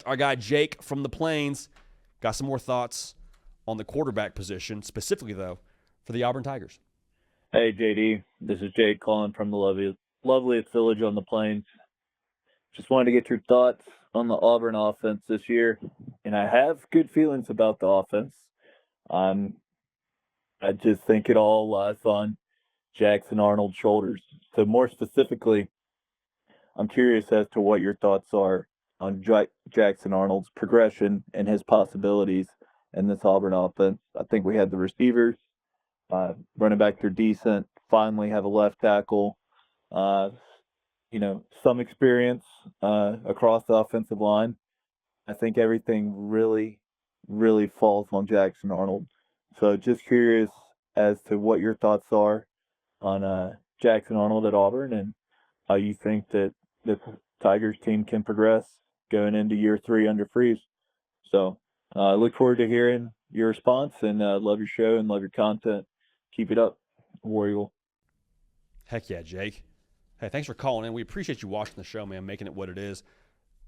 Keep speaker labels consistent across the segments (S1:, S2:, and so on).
S1: our guy Jake from the Plains got some more thoughts on the quarterback position, specifically, though, for the Auburn Tigers.
S2: Hey, JD. This is Jake calling from the loveliest village on the Plains. Just wanted to get your thoughts on the Auburn offense this year. And I have good feelings about the offense. I just think it all lies on Jackson Arnold's shoulders. So more specifically, I'm curious as to what your thoughts are on Jackson Arnold's progression and his possibilities in this Auburn offense. I think we had the receivers. Running back, they're decent. Finally have a left tackle. Some experience across the offensive line. I think everything really, really falls on Jackson Arnold. So just curious as to what your thoughts are on Jackson Arnold at Auburn and how you think that the Tigers team can progress going into year 3 under Freeze. So I look forward to hearing your response and love your show and love your content. Keep it up, War Eagle.
S1: Heck yeah, Jake. Hey, thanks for calling in. We appreciate you watching the show, man, making it what it is.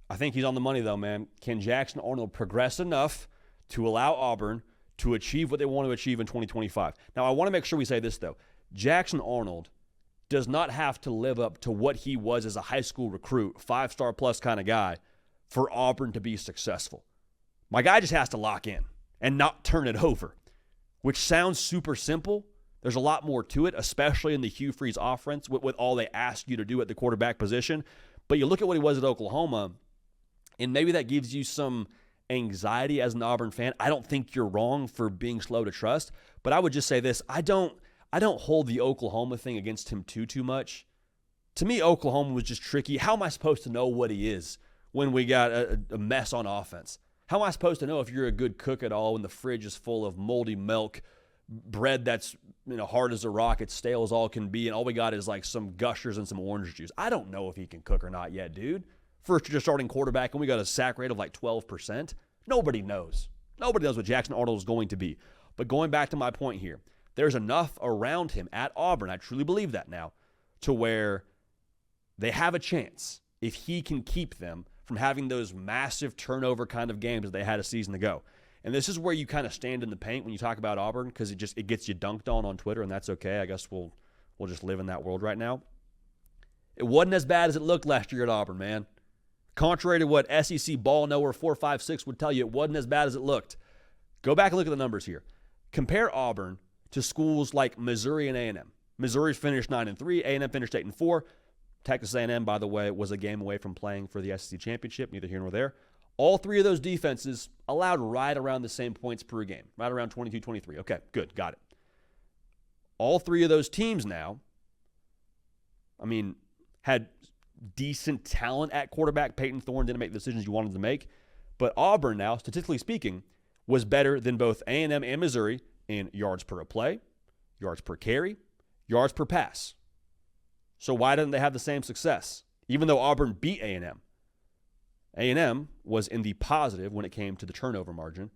S1: I think he's on the money, though, man. Can Jackson Arnold progress enough to allow Auburn to achieve what they want to achieve in 2025? Now, I want to make sure we say this, though. Jackson Arnold does not have to live up to what he was as a high school recruit, 5-star plus kind of guy, for Auburn to be successful. My guy just has to lock in and not turn it over, which sounds super simple. There's a lot more to it, especially in the Hugh Freeze offense with all they ask you to do at the quarterback position. But you look at what he was at Oklahoma, and maybe that gives you some anxiety as an Auburn fan. I don't think you're wrong for being slow to trust, but I would just say this. I don't hold the Oklahoma thing against him too much. To me, Oklahoma was just tricky. How am I supposed to know what he is when we got a mess on offense? How am I supposed to know if you're a good cook at all when the fridge is full of moldy milk, bread that's hard as a rock, it's stale as all can be, and all we got is like some Gushers and some orange juice? I don't know if he can cook or not yet, dude. First year starting quarterback, and we got a sack rate of like 12%. Nobody knows. Nobody knows what Jackson Arnold is going to be. But going back to my point here, there's enough around him at Auburn, I truly believe that now, to where they have a chance if he can keep them from having those massive turnover kind of games that they had a season ago. And this is where you kind of stand in the paint when you talk about Auburn, because it gets you dunked on Twitter, and that's okay. I guess we'll just live in that world right now. It wasn't as bad as it looked last year at Auburn, man. Contrary to what SEC ball knower 456 would tell you, it wasn't as bad as it looked. Go back and look at the numbers here. Compare Auburn to schools like Missouri and A&M. Missouri finished 9-3. A&M finished 8-4. Texas A&M, by the way, was a game away from playing for the SEC championship, neither here nor there. All three of those defenses allowed right around the same points per game, right around 22, 23. Okay, good, got it. All three of those teams now, had decent talent at quarterback. Peyton Thorne didn't make the decisions you wanted to make. But Auburn now, statistically speaking, was better than both A&M and Missouri in yards per play, yards per carry, yards per pass. So why didn't they have the same success? Even though Auburn beat A&M. A&M was in the positive when it came to the turnover margin.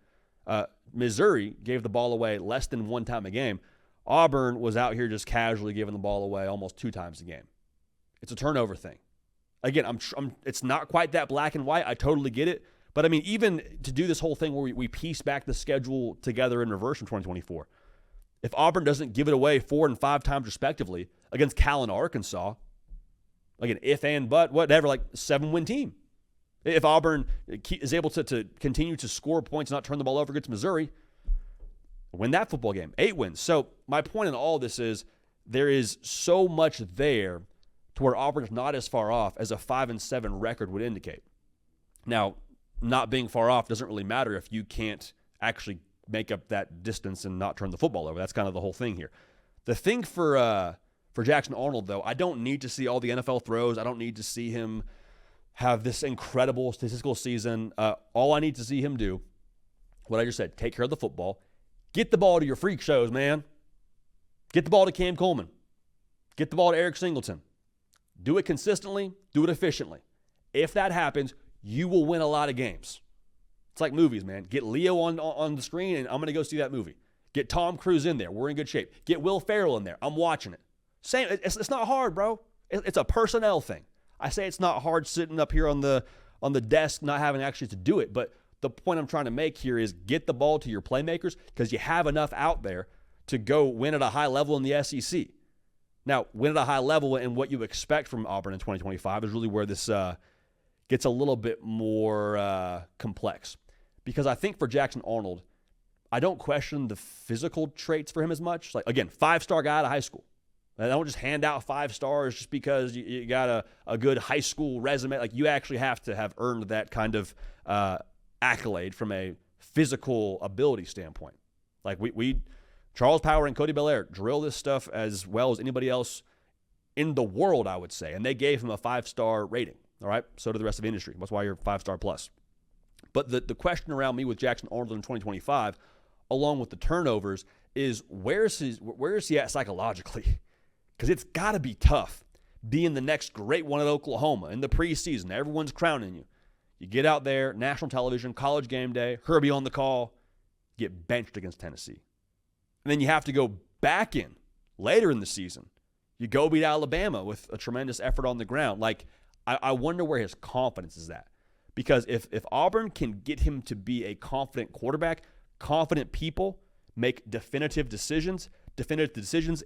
S1: Missouri gave the ball away less than one time a game. Auburn was out here just casually giving the ball away almost 2 times a game. It's a turnover thing. Again, it's not quite that black and white. I totally get it. But, even to do this whole thing where we piece back the schedule together in reverse in 2024, if Auburn doesn't give it away 4 and 5 times respectively against Cal and Arkansas, again, if and but, whatever, like 7-win team. If Auburn is able to continue to score points and not turn the ball over against Missouri, win that football game, 8 wins. So my point in all this is there is so much there to where Auburn's not as far off as a 5-7 record would indicate. Now, not being far off doesn't really matter if you can't actually make up that distance and not turn the football over. That's kind of the whole thing here. The thing for Jackson Arnold, though, I don't need to see all the NFL throws. I don't need to see him have this incredible statistical season. All I need to see him do, what I just said, take care of the football, get the ball to your freak shows, man. Get the ball to Cam Coleman. Get the ball to Eric Singleton. Do it consistently. Do it efficiently. If that happens, you will win a lot of games. It's like movies, man. Get Leo on the screen, and I'm going to go see that movie. Get Tom Cruise in there. We're in good shape. Get Will Ferrell in there. I'm watching it. Same. It's not hard, bro. It's a personnel thing. I say it's not hard sitting up here on the on the desk, not having actually to do it. But the point I'm trying to make here is get the ball to your playmakers because you have enough out there to go win at a high level in the SEC. Now, win at a high level and what you expect from Auburn in 2025 is really where this gets a little bit more complex. Because I think for Jackson Arnold, I don't question the physical traits for him as much. Like, again, 5-star guy out of high school. I don't just hand out 5 stars just because you got a good high school resume. Like, you actually have to have earned that kind of accolade from a physical ability standpoint. Like, we Charles Power and Cody Belair drill this stuff as well as anybody else in the world, I would say. And they gave him a 5-star rating. All right? So did the rest of the industry. That's why you're 5-star plus. But the question around me with Jackson Arnold in 2025, along with the turnovers, is where is he at psychologically? Because it's got to be tough being the next great one at Oklahoma in the preseason. Everyone's crowning you. You get out there, national television, college game day, Herbie on the call, get benched against Tennessee. And then you have to go back in later in the season. You go beat Alabama with a tremendous effort on the ground. Like, I wonder where his confidence is at. Because if Auburn can get him to be a confident quarterback, confident people make definitive decisions,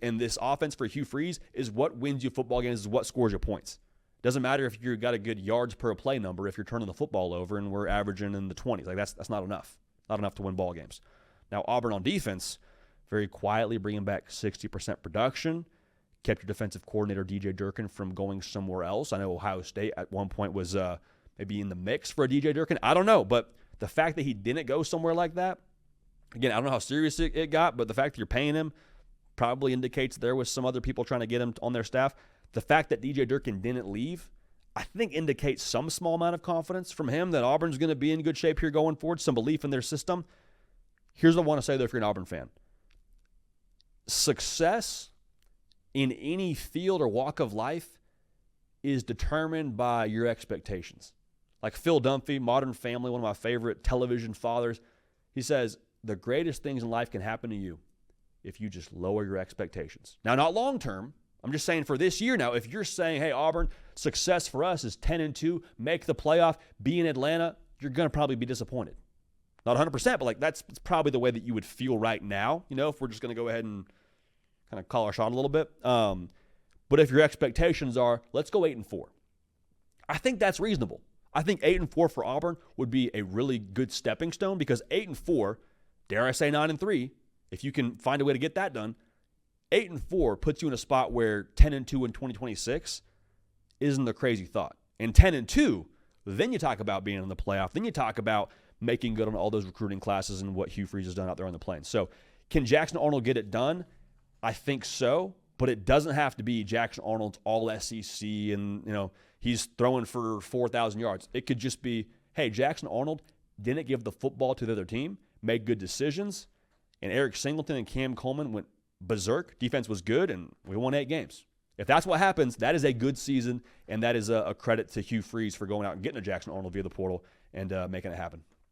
S1: and this offense for Hugh Freeze is what wins you football games, is what scores you points. Doesn't matter if you've got a good yards per play number if you're turning the football over and we're averaging in the 20s. Like, that's not enough. Not enough to win ball games. Now, Auburn on defense, very quietly bringing back 60% production, kept your defensive coordinator DJ Durkin from going somewhere else. I know Ohio State at one point was maybe in the mix for a DJ Durkin. I don't know, but the fact that he didn't go somewhere like that, again, I don't know how serious it got, but the fact that you're paying him probably indicates there was some other people trying to get him on their staff. The fact that DJ Durkin didn't leave, I think indicates some small amount of confidence from him that Auburn's going to be in good shape here going forward, some belief in their system. Here's what I want to say, though, if you're an Auburn fan. Success in any field or walk of life is determined by your expectations. Like Phil Dunphy, Modern Family, one of my favorite television fathers, he says, the greatest things in life can happen to you if you just lower your expectations. Now, not long term. I'm just saying for this year now, if you're saying, hey, Auburn, success for us is 10-2, make the playoff, be in Atlanta, you're going to probably be disappointed. Not 100%, but like that's probably the way that you would feel right now, if we're just going to go ahead and kind of call our shot a little bit. But if your expectations are, let's go 8-4, I think that's reasonable. I think 8-4 for Auburn would be a really good stepping stone because 8-4, dare I say 9-3, if you can find a way to get that done, 8-4 puts you in a spot where 10-2 in 2026 isn't a crazy thought. And 10-2, then you talk about being in the playoff. Then you talk about making good on all those recruiting classes and what Hugh Freeze has done out there on the plains. So can Jackson Arnold get it done? I think so, but it doesn't have to be Jackson Arnold's all SEC and, he's throwing for 4,000 yards. It could just be, hey, Jackson Arnold didn't give the football to the other team, made good decisions, and Eric Singleton and Cam Coleman went berserk. Defense was good, and we won 8 games. If that's what happens, that is a good season, and that is a credit to Hugh Freeze for going out and getting a Jackson Arnold via the portal and making it happen.